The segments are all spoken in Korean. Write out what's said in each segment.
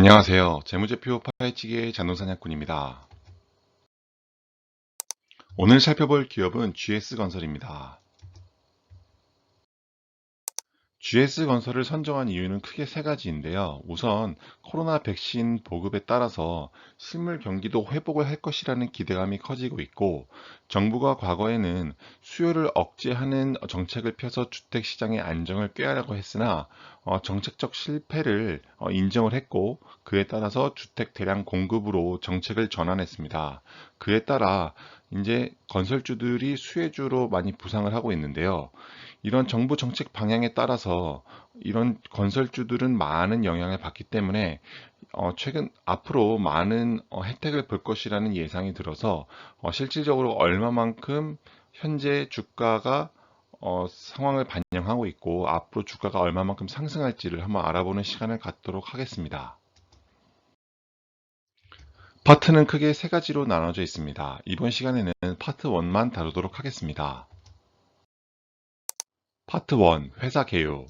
안녕하세요. 재무제표 파헤치기의 잔돈사냥꾼입니다. 오늘 살펴볼 기업은 GS건설입니다. GS건설을 선정한 이유는 크게 세 가지인데요. 우선 코로나 백신 보급에 따라서 실물 경기도 회복을 할 것이라는 기대감이 커지고 있고, 정부가 과거에는 수요를 억제하는 정책을 펴서 주택시장의 안정을 꾀하려고 했으나 정책적 실패를 인정을 했고, 그에 따라서 주택 대량 공급으로 정책을 전환했습니다. 그에 따라 이제 건설주들이 수혜주로 많이 부상을 하고 있는데요. 이런 정부 정책 방향에 따라서 이런 건설주들은 많은 영향을 받기 때문에 최근 앞으로 많은 혜택을 볼 것이라는 예상이 들어서 실질적으로 얼마만큼 현재 주가가 상황을 반영하고 있고 앞으로 주가가 얼마만큼 상승할지를 한번 알아보는 시간을 갖도록 하겠습니다. 파트는 크게 세 가지로 나눠져 있습니다. 이번 시간에는 파트 1만 다루도록 하겠습니다. 파트 1, 회사 개요.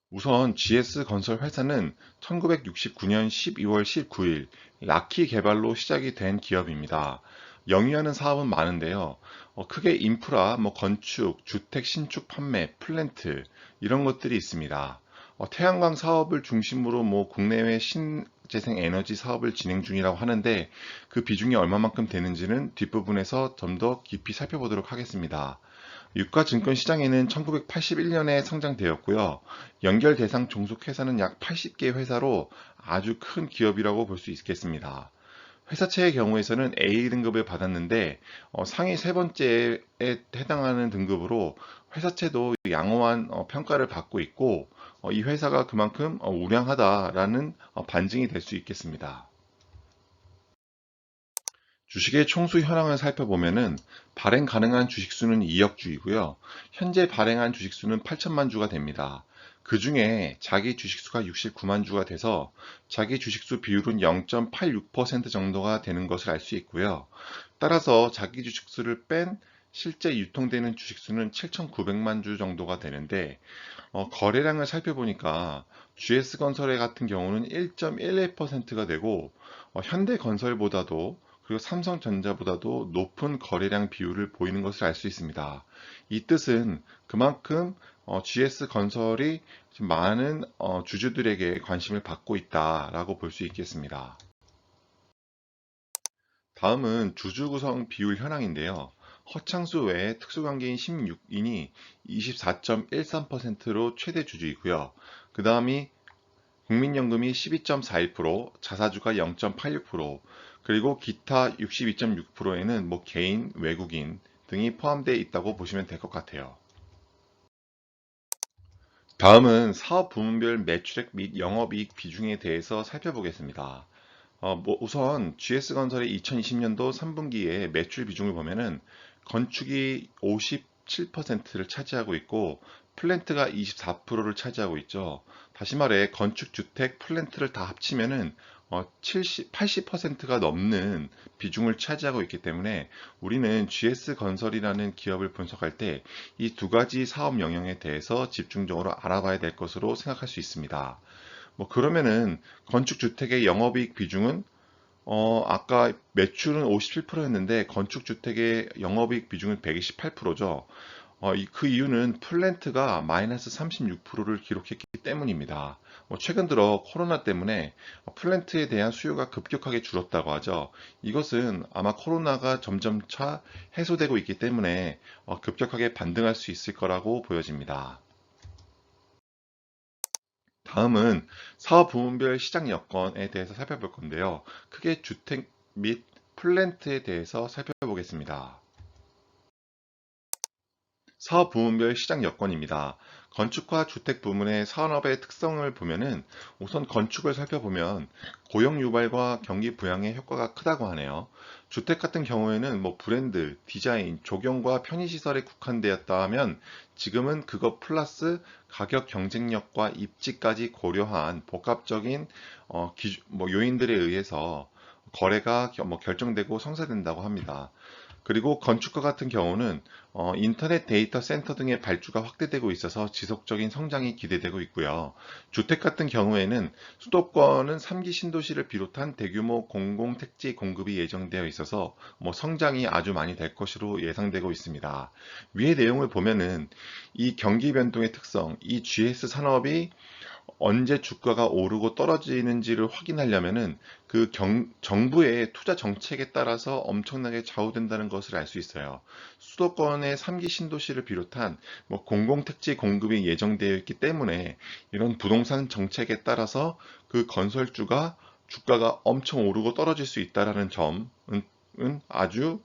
우선 GS건설 회사는 1969년 12월 19일 라키 개발로 시작이 된 기업입니다. 영위하는 사업은 많은데요. 크게 인프라, 건축, 주택 신축 판매, 플랜트 이런 것들이 있습니다. 태양광 사업을 중심으로 국내외 신재생 에너지 사업을 진행 중이라고 하는데 그 비중이 얼마만큼 되는지는 뒷부분에서 좀 더 깊이 살펴보도록 하겠습니다. 유가증권 시장에는 1981년에 상장되었고요. 연결 대상 종속회사는 약 80개 회사로 아주 큰 기업이라고 볼 수 있겠습니다. 회사채의 경우에서는 A 등급을 받았는데 상위 세 번째에 해당하는 등급으로 회사채도 양호한 평가를 받고 있고 이 회사가 그만큼 우량하다라는 반증이 될 수 있겠습니다. 주식의 총수 현황을 살펴보면은 발행 가능한 주식수는 2억 주이고요. 현재 발행한 주식수는 8천만 주가 됩니다. 그 중에 자기 주식수가 69만 주가 돼서 자기 주식수 비율은 0.86% 정도가 되는 것을 알 수 있고요. 따라서 자기 주식수를 뺀 실제 유통되는 주식수는 7,900만 주 정도가 되는데 거래량을 살펴보니까 GS건설의 같은 경우는 1.11%가 되고 현대건설보다도 그리고 삼성전자보다도 높은 거래량 비율을 보이는 것을 알 수 있습니다. 이 뜻은 그만큼 GS건설이 많은 주주들에게 관심을 받고 있다라고 볼 수 있겠습니다. 다음은 주주 구성 비율 현황인데요. 허창수 외에 특수관계인 16인이 24.13%로 최대 주주이고요. 그 다음이 국민연금이 12.41%, 자사주가 0.86%, 그리고 기타 62.6%에는 개인, 외국인 등이 포함되어 있다고 보시면 될 것 같아요. 다음은 사업 부문별 매출액 및 영업이익 비중에 대해서 살펴보겠습니다. 우선 GS건설의 2020년도 3분기에 매출 비중을 보면은 건축이 57%를 차지하고 있고 플랜트가 24%를 차지하고 있죠. 다시 말해 건축, 주택, 플랜트를 다 합치면은 80%가 넘는 비중을 차지하고 있기 때문에 우리는 GS건설이라는 기업을 분석할 때 이 두 가지 사업 영역에 대해서 집중적으로 알아봐야 될 것으로 생각할 수 있습니다. 그러면은 건축주택의 영업이익 비중은 아까 매출은 57%였는데 건축주택의 영업이익 비중은 128%죠. 그 이유는 플랜트가 마이너스 36%를 기록했기 때문입니다. 최근 들어 코로나 때문에 플랜트에 대한 수요가 급격하게 줄었다고 하죠. 이것은 아마 코로나가 점점차 해소되고 있기 때문에 급격하게 반등할 수 있을 거라고 보여집니다. 다음은 사업 부문별 시장 여건에 대해서 살펴볼 건데요. 크게 주택 및 플랜트에 대해서 살펴보겠습니다. 사업 부문별 시장 여건입니다. 건축과 주택 부문의 산업의 특성을 보면은 우선 건축을 살펴보면 고용 유발과 경기 부양에 효과가 크다고 하네요. 주택 같은 경우에는 브랜드, 디자인, 조경과 편의시설에 국한되었다 하면 지금은 그것 플러스 가격 경쟁력과 입지까지 고려한 복합적인 요인들에 의해서 거래가 결정되고 성사된다고 합니다. 그리고 건축과 같은 경우는 인터넷 데이터 센터 등의 발주가 확대되고 있어서 지속적인 성장이 기대되고 있고요. 주택 같은 경우에는 수도권은 3기 신도시를 비롯한 대규모 공공택지 공급이 예정되어 있어서 성장이 아주 많이 될 것으로 예상되고 있습니다. 위의 내용을 보면은 이 경기 변동의 특성, 이 GS 산업이 언제 주가가 오르고 떨어지는지를 확인하려면은 정부의 투자 정책에 따라서 엄청나게 좌우된다는 것을 알 수 있어요. 수도권의 3기 신도시를 비롯한 공공택지 공급이 예정되어 있기 때문에 이런 부동산 정책에 따라서 그 건설주가 주가가 엄청 오르고 떨어질 수 있다라는 점은 아주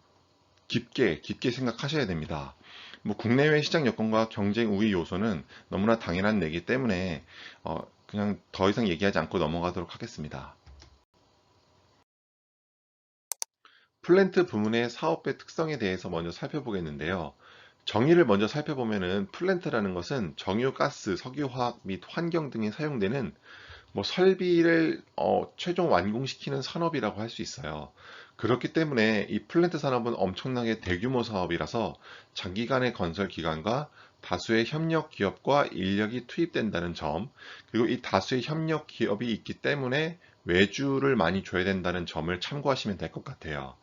깊게 생각하셔야 됩니다. 국내외 시장 여건과 경쟁 우위 요소는 너무나 당연한 내기 때문에 그냥 더 이상 얘기하지 않고 넘어가도록 하겠습니다. 플랜트 부문의 사업의 특성에 대해서 먼저 살펴보겠는데요. 정의를 먼저 살펴보면은 플랜트라는 것은 정유, 가스, 석유화학 및 환경 등에 사용되는 설비를 최종 완공시키는 산업이라고 할 수 있어요. 그렇기 때문에 이 플랜트 산업은 엄청나게 대규모 사업이라서 장기간의 건설 기간과 다수의 협력 기업과 인력이 투입된다는 점, 그리고 이 다수의 협력 기업이 있기 때문에 외주를 많이 줘야 된다는 점을 참고하시면 될 것 같아요.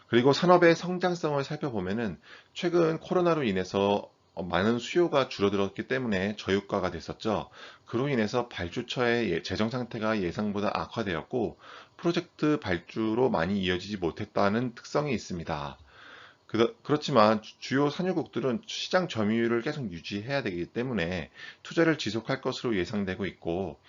그리고 산업의 성장성을 살펴보면은 최근 코로나로 인해서 많은 수요가 줄어들었기 때문에 저유가가 됐었죠. 그로 인해서 발주처의 재정 상태가 예상보다 악화되었고 프로젝트 발주로 많이 이어지지 못했다는 특성이 있습니다. 그렇지만 주요 산유국들은 시장 점유율을 계속 유지해야 되기 때문에 투자를 지속할 것으로 예상되고 있고,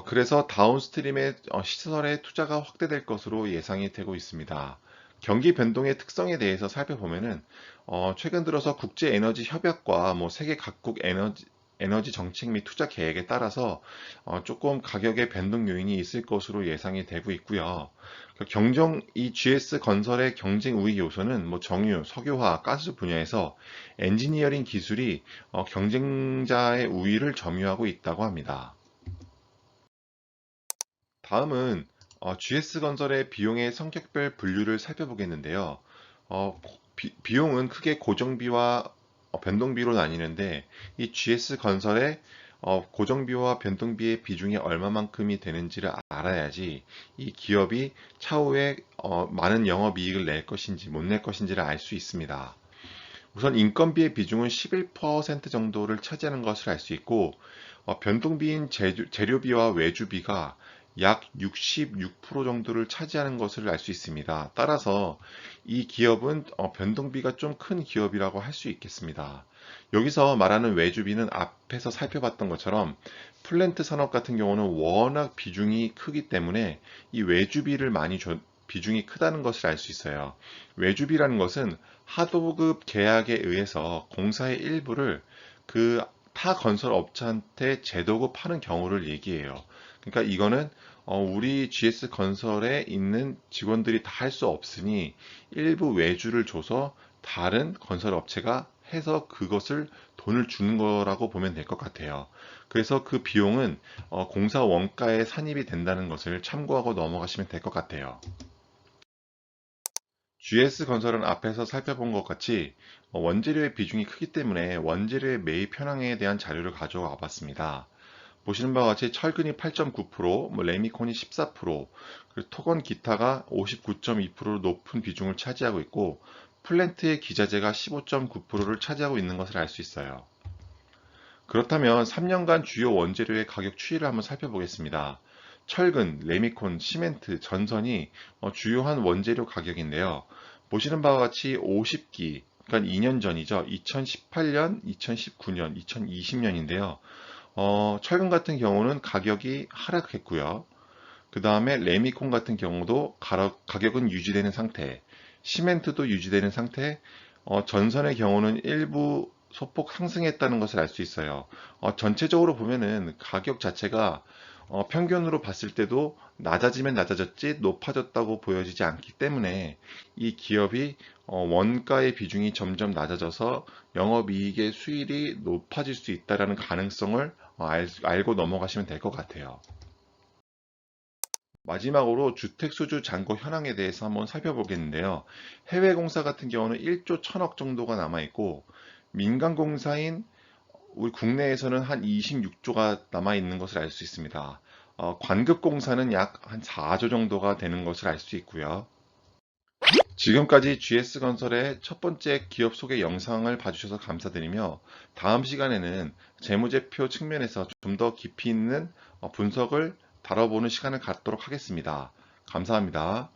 그래서 다운스트림의 시설의 투자가 확대될 것으로 예상이 되고 있습니다. 경기 변동의 특성에 대해서 살펴보면은 최근 들어서 국제 에너지 협약과 세계 각국 에너지 정책 및 투자 계획에 따라서 조금 가격의 변동 요인이 있을 것으로 예상이 되고 있고요. 이 GS 건설의 경쟁 우위 요소는 정유, 석유화, 가스 분야에서 엔지니어링 기술이 경쟁자의 우위를 점유하고 있다고 합니다. 다음은 GS건설의 비용의 성격별 분류를 살펴보겠는데요. 비용은 크게 고정비와 변동비로 나뉘는데 이 GS건설의 고정비와 변동비의 비중이 얼마만큼이 되는지를 알아야지 이 기업이 차후에 많은 영업이익을 낼 것인지 못 낼 것인지를 알 수 있습니다. 우선 인건비의 비중은 11% 정도를 차지하는 것을 알 수 있고, 변동비인 재료비와 외주비가 약 66% 정도를 차지하는 것을 알 수 있습니다. 따라서 이 기업은 변동비가 좀 큰 기업이라고 할 수 있겠습니다. 여기서 말하는 외주비는 앞에서 살펴봤던 것처럼 플랜트 산업 같은 경우는 워낙 비중이 크기 때문에 이 외주비를 비중이 크다는 것을 알 수 있어요. 외주비라는 것은 하도급 계약에 의해서 공사의 일부를 그 타 건설 업체한테 재도급하는 경우를 얘기해요. 그러니까 이거는 우리 GS 건설에 있는 직원들이 다 할 수 없으니 일부 외주를 줘서 다른 건설 업체가 해서 그것을 돈을 주는 거라고 보면 될 것 같아요. 그래서 그 비용은 공사 원가에 산입이 된다는 것을 참고하고 넘어가시면 될 것 같아요. GS건설은 앞에서 살펴본 것 같이 원재료의 비중이 크기 때문에 원재료의 매입 현황에 대한 자료를 가져와 봤습니다. 보시는 바와 같이 철근이 8.9%, 레미콘이 14%, 그리고 토건 기타가 59.2%로 높은 비중을 차지하고 있고 플랜트의 기자재가 15.9%를 차지하고 있는 것을 알 수 있어요. 그렇다면 3년간 주요 원재료의 가격 추이를 한번 살펴보겠습니다. 철근, 레미콘, 시멘트, 전선이 주요한 원재료 가격인데요. 보시는 바와 같이 50기, 그러니까 2년 전이죠. 2018년, 2019년, 2020년인데요. 철근 같은 경우는 가격이 하락했고요. 그 다음에 레미콘 같은 경우도 가격은 유지되는 상태, 시멘트도 유지되는 상태, 전선의 경우는 일부 소폭 상승했다는 것을 알 수 있어요. 전체적으로 보면은 가격 자체가 평균으로 봤을 때도 낮아지면 낮아졌지 높아졌다고 보여지지 않기 때문에 이 기업이 원가의 비중이 점점 낮아져서 영업이익의 수익이 높아질 수 있다는 가능성을 알고 넘어가시면 될 것 같아요. 마지막으로 주택수주 잔고 현황에 대해서 한번 살펴보겠는데요. 해외 공사 같은 경우는 1조 1천억 정도가 남아있고, 민간 공사인 우리 국내에서는 한 26조가 남아있는 것을 알 수 있습니다. 관급 공사는 약 한 4조 정도가 되는 것을 알 수 있고요. 지금까지 GS건설의 첫 번째 기업 소개 영상을 봐주셔서 감사드리며, 다음 시간에는 재무제표 측면에서 좀 더 깊이 있는 분석을 다뤄보는 시간을 갖도록 하겠습니다. 감사합니다.